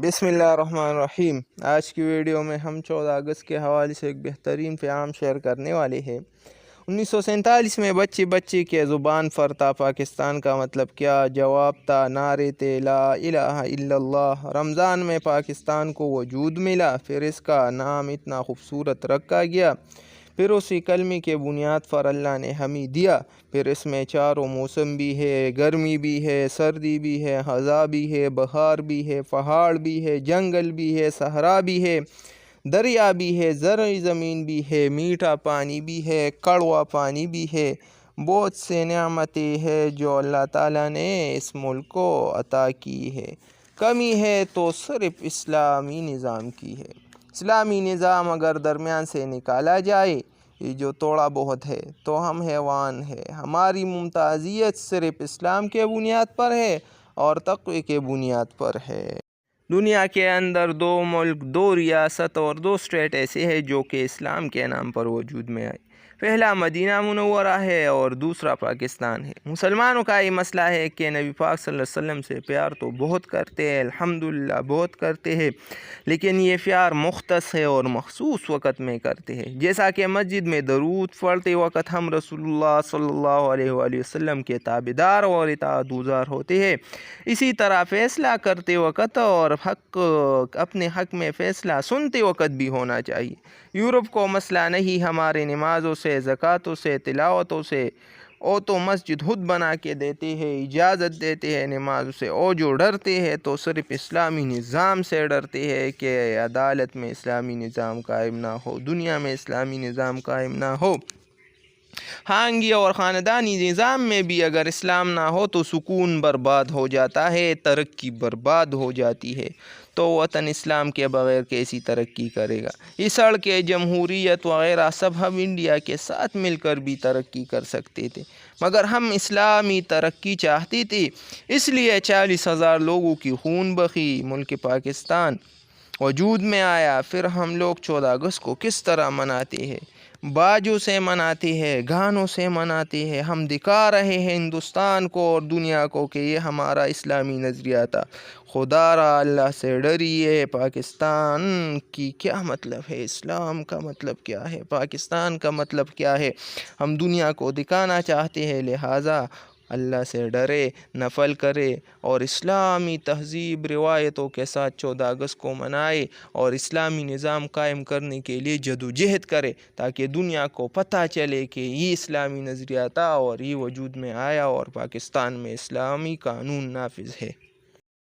بسم اللہ الرحمن الرحیم۔ آج کی ویڈیو میں ہم 14 اگست کے حوالے سے ایک بہترین پیغام شیئر کرنے والے ہیں۔ 1947 میں بچے کے زبان پر تھا پاکستان کا مطلب کیا، جواب تھا نعرے تھے لا الہ الا اللہ۔ رمضان میں پاکستان کو وجود ملا، پھر اس کا نام اتنا خوبصورت رکھا گیا، پھر اسی کلمے کے بنیاد پر اللہ نے ہمیں دیا۔ پھر اس میں چاروں موسم بھی ہے، گرمی بھی ہے، سردی بھی ہے، خزاں بھی ہے، بہار بھی ہے، پہاڑ بھی ہے، جنگل بھی ہے، صحرا بھی ہے، دریا بھی ہے، زرعی زمین بھی ہے، میٹھا پانی بھی ہے، کڑوا پانی بھی ہے۔ بہت سے نعمتیں ہیں جو اللہ تعالیٰ نے اس ملک کو عطا کی ہے۔ کمی ہے تو صرف اسلامی نظام کی ہے۔ اسلامی نظام اگر درمیان سے نکالا جائے، یہ جو تھوڑا بہت ہے، تو ہم حیوان ہے۔ ہماری ممتازیت صرف اسلام کے بنیاد پر ہے اور تقوی کے بنیاد پر ہے۔ دنیا کے اندر 2 ملک، 2 ریاست اور 2 اسٹیٹ ایسے ہیں جو کہ اسلام کے نام پر وجود میں آئے۔ پہلا مدینہ منورہ ہے اور دوسرا پاکستان ہے۔ مسلمانوں کا یہ مسئلہ ہے کہ نبی پاک صلی اللہ علیہ وسلم سے پیار تو بہت کرتے ہیں، الحمدللہ بہت کرتے ہیں، لیکن یہ پیار مختص ہے اور مخصوص وقت میں کرتے ہیں۔ جیسا کہ مسجد میں درود پڑھتے وقت ہم رسول اللہ صلی اللہ علیہ وآلہ وسلم کے تابعدار اور اطاعت گزار ہوتے ہیں، اسی طرح فیصلہ کرتے وقت اور اپنے حق میں فیصلہ سنتے وقت بھی ہونا چاہیے۔ یورپ کو مسئلہ نہیں، ہمارے نمازوں سے، زکوٰۃوں سے، تلاوتوں سے، او تو مسجد خود بنا کے دیتے ہیں، اجازت دیتے ہیں نماز سے، او جو ڈرتے ہیں تو صرف اسلامی نظام سے ڈرتے ہیں کہ عدالت میں اسلامی نظام قائم نہ ہو، دنیا میں اسلامی نظام قائم نہ ہو۔ خانگی اور خاندانی نظام میں بھی اگر اسلام نہ ہو تو سکون برباد ہو جاتا ہے، ترقی برباد ہو جاتی ہے۔ تو وطن اسلام کے بغیر کیسی ترقی کرے گا؟ یہ سڑکیں، جمہوریت وغیرہ سب ہم انڈیا کے ساتھ مل کر بھی ترقی کر سکتے تھے، مگر ہم اسلامی ترقی چاہتے تھے، اس لیے 40,000 لوگوں کی خون بہی، ملک پاکستان وجود میں آیا۔ پھر ہم لوگ 14 اگست کو کس طرح مناتے ہیں؟ باجوں سے مناتے ہیں، گانوں سے مناتے ہیں، ہم دکھا رہے ہیں ہندوستان کو اور دنیا کو کہ یہ ہمارا اسلامی نظریہ تھا۔ خدا را اللہ سے ڈریے۔ پاکستان کی کیا مطلب ہے؟ اسلام کا مطلب کیا ہے؟ پاکستان کا مطلب کیا ہے؟ ہم دنیا کو دکھانا چاہتے ہیں، لہٰذا اللہ سے ڈرے، نفل کرے اور اسلامی تہذیب روایتوں کے ساتھ 14 اگست کو منائے اور اسلامی نظام قائم کرنے کے لیے جدوجہد کرے، تاکہ دنیا کو پتہ چلے کہ یہ اسلامی نظریہ تھا اور یہ وجود میں آیا اور پاکستان میں اسلامی قانون نافذ ہے۔